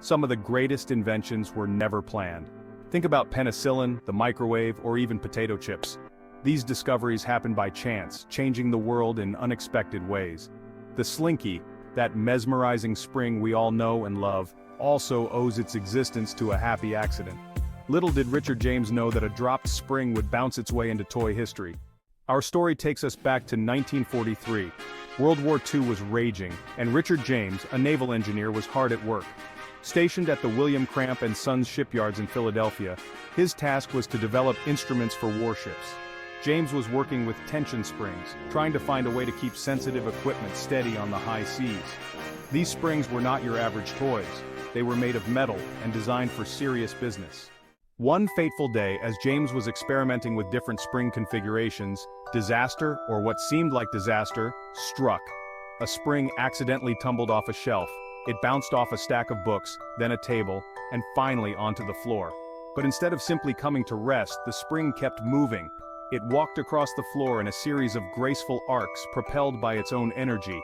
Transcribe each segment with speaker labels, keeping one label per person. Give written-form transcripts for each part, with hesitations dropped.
Speaker 1: Some of the greatest inventions were never planned. Think about penicillin, the microwave, or even potato chips. These discoveries happened by chance, changing the world in unexpected ways. The Slinky, that mesmerizing spring we all know and love, also owes its existence to a happy accident. Little did Richard James know that a dropped spring would bounce its way into toy history. Our story takes us back to 1943. World War II was raging, and Richard James, a naval engineer, was hard at work. Stationed at the William Cramp and Sons shipyards in Philadelphia, his task was to develop instruments for warships. James was working with tension springs, trying to find a way to keep sensitive equipment steady on the high seas. These springs were not your average toys. They were made of metal and designed for serious business. One fateful day, as James was experimenting with different spring configurations, disaster, or what seemed like disaster, struck. A spring accidentally tumbled off a shelf. It bounced off a stack of books, then a table, and finally onto the floor. But instead of simply coming to rest, the spring kept moving. It walked across the floor in a series of graceful arcs propelled by its own energy.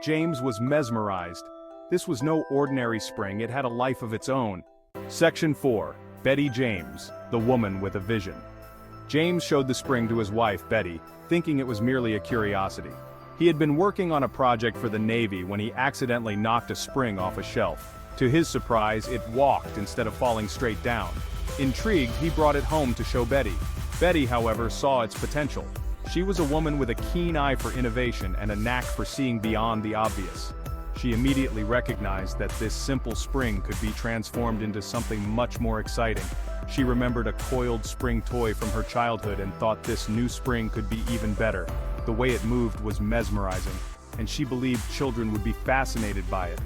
Speaker 1: James was mesmerized. This was no ordinary spring, it had a life of its own. Section 4. Betty James, the woman with a vision. James showed the spring to his wife, Betty, thinking it was merely a curiosity. He had been working on a project for the Navy when he accidentally knocked a spring off a shelf. To his surprise, it walked instead of falling straight down. Intrigued, he brought it home to show Betty. Betty, however, saw its potential. She was a woman with a keen eye for innovation and a knack for seeing beyond the obvious. She immediately recognized that this simple spring could be transformed into something much more exciting. She remembered a coiled spring toy from her childhood and thought this new spring could be even better. The way it moved was mesmerizing, and she believed children would be fascinated by it.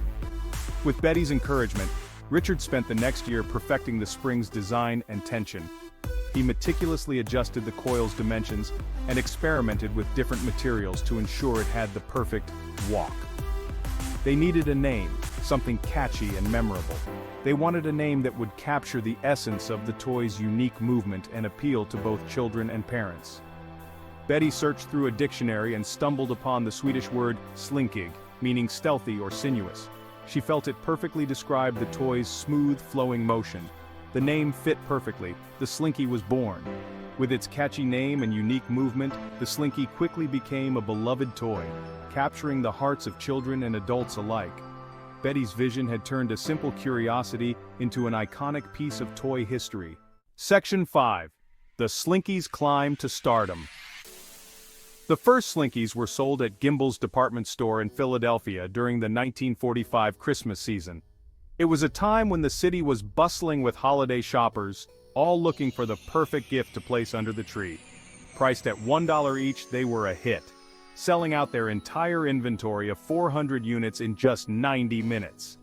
Speaker 1: With Betty's encouragement, Richard spent the next year perfecting the spring's design and tension. He meticulously adjusted the coil's dimensions and experimented with different materials to ensure it had the perfect walk. They needed a name, something catchy and memorable. They wanted a name that would capture the essence of the toy's unique movement and appeal to both children and parents. Betty searched through a dictionary and stumbled upon the Swedish word slinkig, meaning stealthy or sinuous. She felt it perfectly described the toy's smooth, flowing motion. The name fit perfectly. The Slinky was born. With its catchy name and unique movement, the Slinky quickly became a beloved toy, capturing the hearts of children and adults alike. Betty's vision had turned a simple curiosity into an iconic piece of toy history. Section 5. The Slinky's Climb to Stardom. The first Slinkies were sold at Gimbel's department store in Philadelphia during the 1945 Christmas season. It was a time when the city was bustling with holiday shoppers, all looking for the perfect gift to place under the tree. Priced at $1 each, they were a hit, selling out their entire inventory of 400 units in just 90 minutes.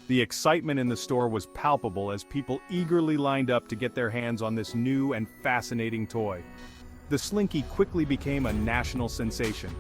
Speaker 1: The excitement in the store was palpable as people eagerly lined up to get their hands on this new and fascinating toy. The Slinky quickly became a national sensation.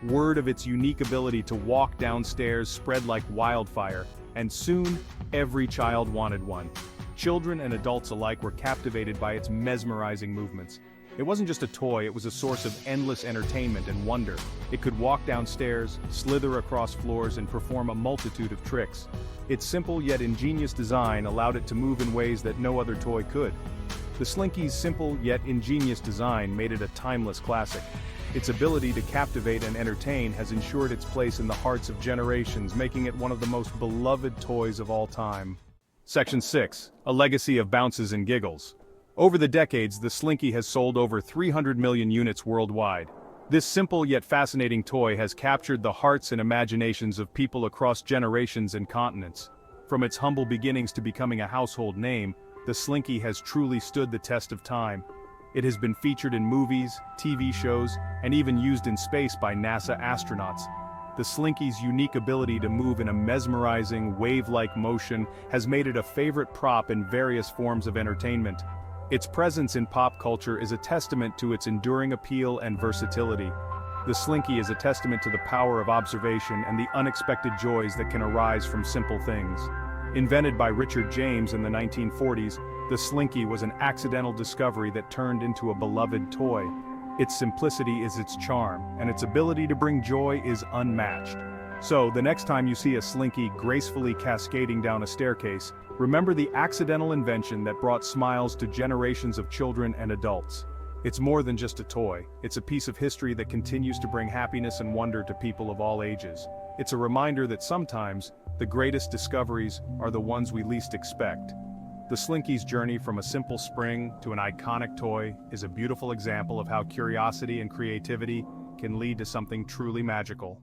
Speaker 1: Word of its unique ability to walk downstairs spread like wildfire, and soon, every child wanted one. Children and adults alike were captivated by its mesmerizing movements. It wasn't just a toy, it was a source of endless entertainment and wonder. It could walk downstairs, slither across floors, and perform a multitude of tricks. Its simple yet ingenious design allowed it to move in ways that no other toy could. The Slinky's simple yet ingenious design made it a timeless classic. Its ability to captivate and entertain has ensured its place in the hearts of generations, making it one of the most beloved toys of all time. Section 6. A legacy of bounces and giggles. Over the decades, the Slinky has sold over 300 million units worldwide. This simple yet fascinating toy has captured the hearts and imaginations of people across generations and continents. From its humble beginnings to becoming a household name, the Slinky has truly stood the test of time. It has been featured in movies, TV shows, and even used in space by NASA astronauts. The Slinky's unique ability to move in a mesmerizing, wave-like motion has made it a favorite prop in various forms of entertainment. Its presence in pop culture is a testament to its enduring appeal and versatility. The Slinky is a testament to the power of observation and the unexpected joys that can arise from simple things. Invented by Richard James in the 1940s, the Slinky was an accidental discovery that turned into a beloved toy. Its simplicity is its charm, and its ability to bring joy is unmatched. So, the next time you see a Slinky gracefully cascading down a staircase, remember the accidental invention that brought smiles to generations of children and adults. It's more than just a toy, it's a piece of history that continues to bring happiness and wonder to people of all ages. It's a reminder that sometimes, the greatest discoveries are the ones we least expect. The Slinky's journey from a simple spring to an iconic toy is a beautiful example of how curiosity and creativity can lead to something truly magical.